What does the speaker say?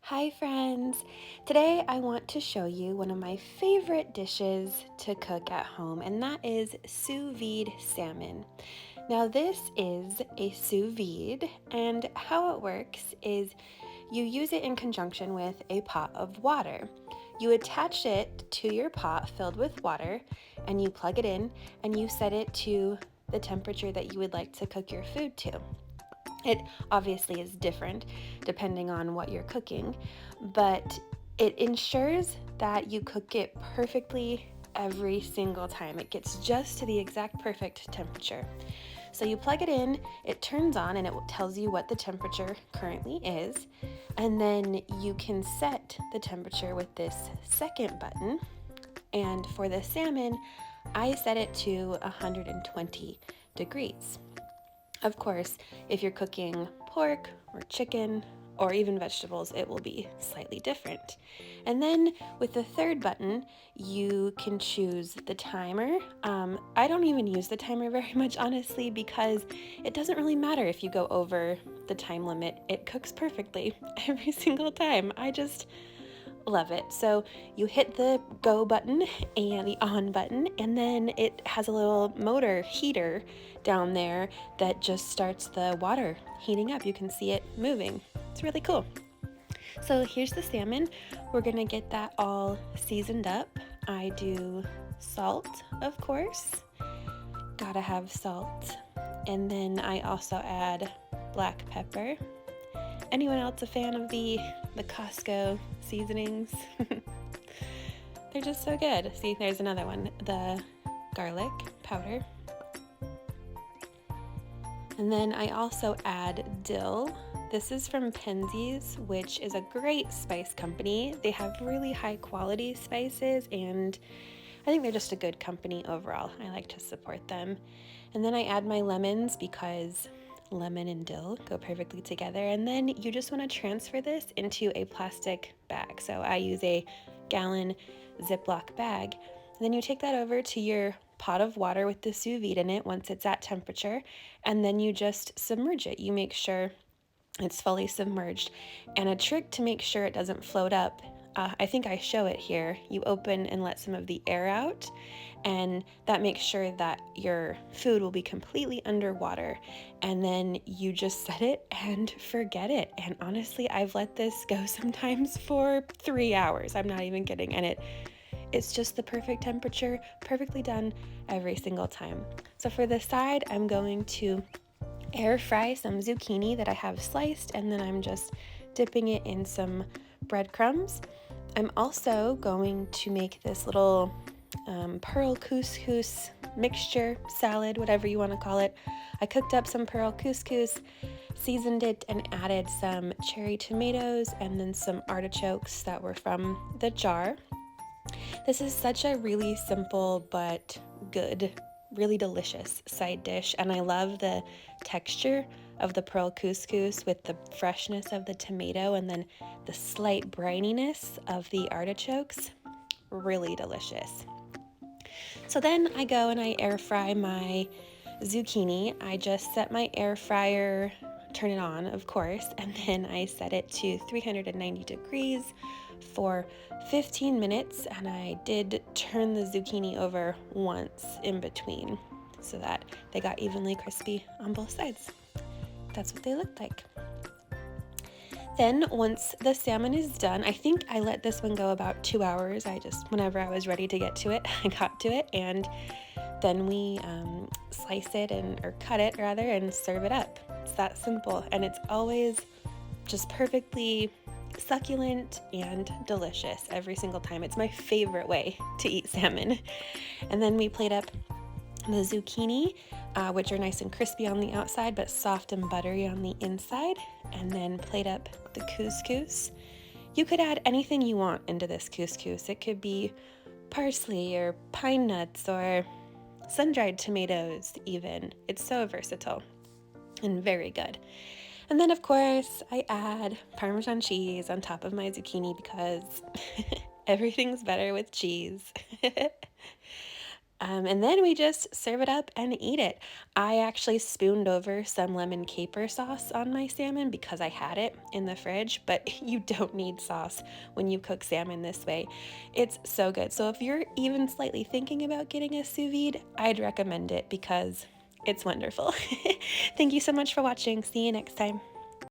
Hi friends! Today I want to show you one of my favorite dishes to cook at home, and that is sous vide salmon. Now this is a sous vide, and how it works is you use it in conjunction with a pot of water. You attach it to your pot filled with water and you plug it in and you set it to the temperature that you would like to cook your food to. It obviously is different depending on what you're cooking, but it ensures that you cook it perfectly every single time. It gets just to the exact perfect temperature. So you plug it in, it turns on, and it tells you what the temperature currently is. And then you can set the temperature with this second button. And for the salmon, I set it to 120 degrees. Of course, if you're cooking pork or chicken or even vegetables, it will be slightly different. And then with the third button, you can choose the timer. I don't even use the timer very much, honestly, because it doesn't really matter if you go over the time limit. It cooks perfectly every single time. I just love it. So you hit the go button and the on button, and then it has a little motor heater down there that just starts the water heating up. You can see it moving. It's really cool. So here's the salmon. We're gonna get that all seasoned up. I do salt, of course. Gotta have salt. And then I also add black pepper. Anyone else a fan of the Costco seasonings? They're just so good. See, there's another one, the garlic powder. And then I also add dill. This is from Penzeys, which is a great spice company. They have really high quality spices, and I think they're just a good company overall. I like to support them. And then I add my lemons because lemon and dill go perfectly together. And then you just want to transfer this into a plastic bag. So I use a gallon Ziploc bag. And then you take that over to your pot of water with the sous vide in it once it's at temperature, and then you just submerge it. You make sure it's fully submerged. And a trick to make sure it doesn't float up, I think I show it here. You open and let some of the air out, and that makes sure that your food will be completely underwater. And then you just set it and forget it. And honestly, I've let this go sometimes for 3 hours. I'm not even kidding. And it's just the perfect temperature, perfectly done every single time. So for the side, I'm going to air fry some zucchini that I have sliced, and then I'm just dipping it in some breadcrumbs. I'm also going to make this little pearl couscous mixture, salad, whatever you want to call it. I cooked up some pearl couscous, seasoned it, and added some cherry tomatoes and then some artichokes that were from the jar. This is such a really simple but good, really delicious side dish, and I love the texture of the pearl couscous with the freshness of the tomato and then the slight brininess of the artichokes. Really delicious. So then I go and I air fry my zucchini. I just set my air fryer, turn it on, of course, and then I set it to 390 degrees for 15 minutes, and I did turn the zucchini over once in between so that they got evenly crispy on both sides. That's what they looked like. Then once the salmon is done, I think I let this one go about 2 hours. Whenever I was ready to get to it, I got to it, and then we slice it or cut it rather and serve it up. It's that simple, and it's always just perfectly succulent and delicious every single time. It's my favorite way to eat salmon. And then we plate up the zucchini, which are nice and crispy on the outside but soft and buttery on the inside, and then plate up the couscous. You could add anything you want into this couscous. It could be parsley or pine nuts or sun-dried tomatoes even. It's so versatile and very good. And then of course I add Parmesan cheese on top of my zucchini because everything's better with cheese. And then we just serve it up and eat it. I actually spooned over some lemon caper sauce on my salmon because I had it in the fridge, but you don't need sauce when you cook salmon this way. It's so good. So if you're even slightly thinking about getting a sous vide, I'd recommend it because it's wonderful. Thank you so much for watching. See you next time.